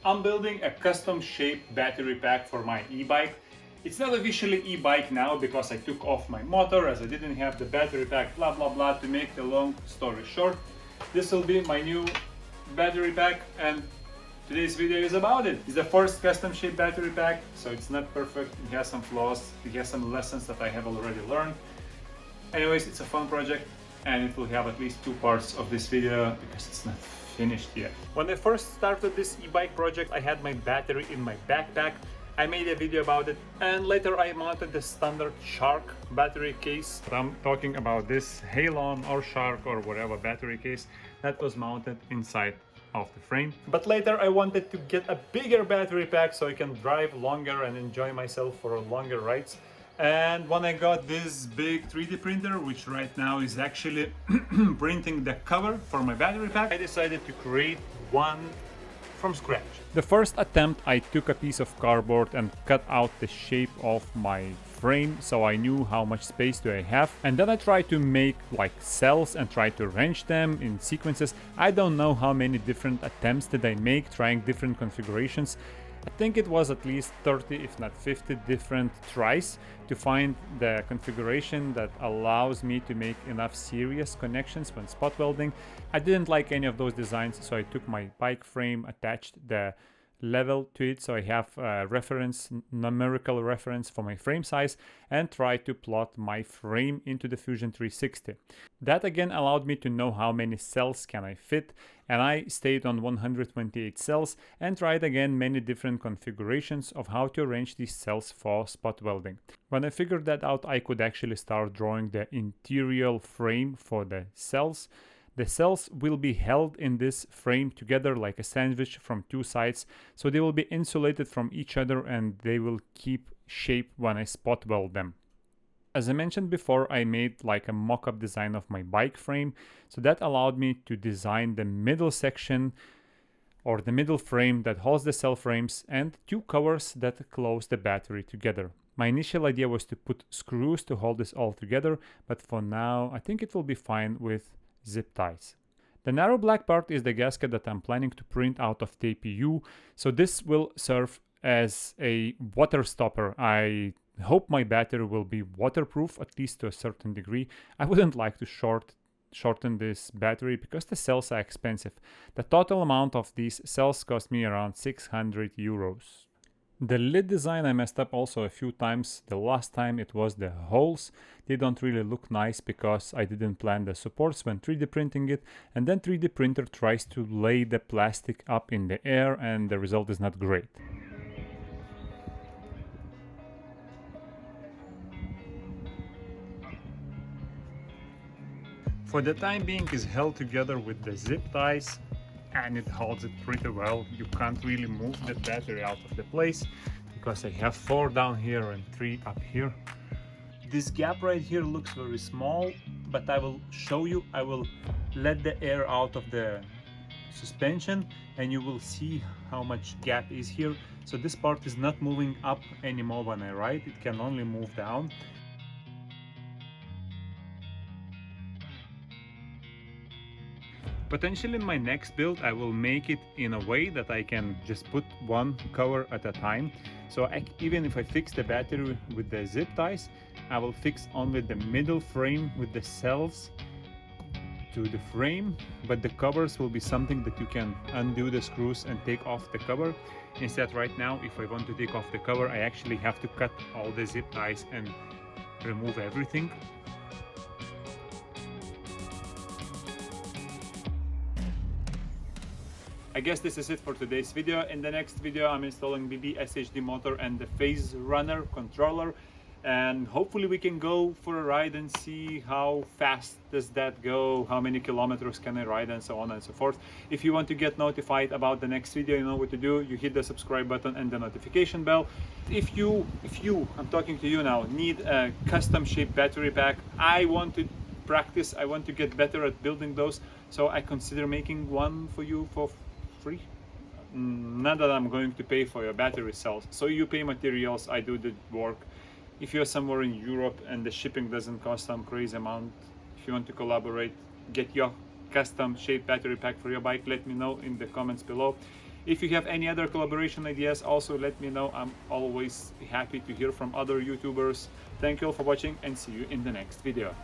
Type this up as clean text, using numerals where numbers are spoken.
I'm building a custom shaped battery pack for my e-bike. It's not officially e-bike now because I took off my motor as I didn't have the battery pack, blah blah blah. To make the long story short, this will be my new battery pack, and today's video is about it. It's the first custom shaped battery pack, so it's not perfect, it has some flaws, it has some lessons that I have already learned. Anyways, it's a fun project and it will have at least two parts of this video because it's not finished yet. When I first started this e-bike project, I had my battery in my backpack. I made a video about it, and later I mounted the standard Shark battery case. I'm talking about this Halon or Shark or whatever battery case that was mounted inside of the frame. But later I wanted to get a bigger battery pack so I can drive longer and enjoy myself for longer rides. And when I got this big 3D printer, which right now is actually printing the cover for my battery pack, I decided to create one from scratch. The first attempt, I took a piece of cardboard and cut out the shape of my frame so I knew how much space do I have, and then I tried to make like cells and try to arrange them in sequences. I don't know how many different attempts did I make, trying different configurations. I think it was at least 30 if not 50 different tries to find the configuration that allows me to make enough serious connections when spot welding. I didn't like any of those designs, so I took my bike frame, attached the level to it so I have a reference, numerical reference for my frame size, and tried to plot my frame into the Fusion 360. That again allowed me to know how many cells can I fit, and I stayed on 128 cells and tried again many different configurations of how to arrange these cells for spot welding. When I figured that out, I could actually start drawing the interior frame for the cells. The cells will be held in this frame together like a sandwich from two sides, so they will be insulated from each other and they will keep shape when I spot weld them. As I mentioned before, I made like a mock-up design of my bike frame, so that allowed me to design the middle section or the middle frame that holds the cell frames and two covers that close the battery together. My initial idea was to put screws to hold this all together, but for now I think it will be fine with zip ties. The narrow black part is the gasket that I'm planning to print out of pt1, so this will serve as a water stopper. I hope my battery will be waterproof, at least to a certain degree. I wouldn't like to shorten this battery because the cells are expensive. The total amount of these cells cost me around 600 euros. The lid design I messed up also a few times. The last time it was the holes. They don't really look nice because I didn't plan the supports when 3D printing it, and then 3D printer tries to lay the plastic up in the air and the result is not great. For the time being, it's held together with the zip ties and it holds it pretty well. You can't really move the battery out of the place because I have 4 down here and 3 up here. This gap right here looks very small, but I will show you. I will let the air out of the suspension and you will see how much gap is here. So this part is not moving up anymore when I ride, it can only move down. Potentially in my next build I will make it in a way that I can just put one cover at a time. So even if I fix the battery with the zip ties, I will fix only the middle frame with the cells to the frame, but the covers will be something that you can undo the screws and take off the cover. Instead, right now, if I want to take off the cover, I actually have to cut all the zip ties and remove everything. I guess this is it for today's video. In the next video I'm installing BB SHD motor and the phase runner controller, and hopefully we can go for a ride and see how fast does that go, how many kilometers can I ride, and so on and so forth. If you want to get notified about the next video, you know what to do. You hit the subscribe button and the notification bell. If you, I'm talking to you now, need a custom shaped battery pack, I want to practice, I want to get better at building those, so I consider making one for you for free. Not that I'm going to pay for your battery cells, so you pay materials, I do the work. If you're somewhere in Europe and the shipping doesn't cost some crazy amount, if you want to collaborate, get your custom shaped battery pack for your bike, let me know in the comments below. If you have any other collaboration ideas, also let me know. I'm always happy to hear from other YouTubers. Thank you all for watching and see you in the next video.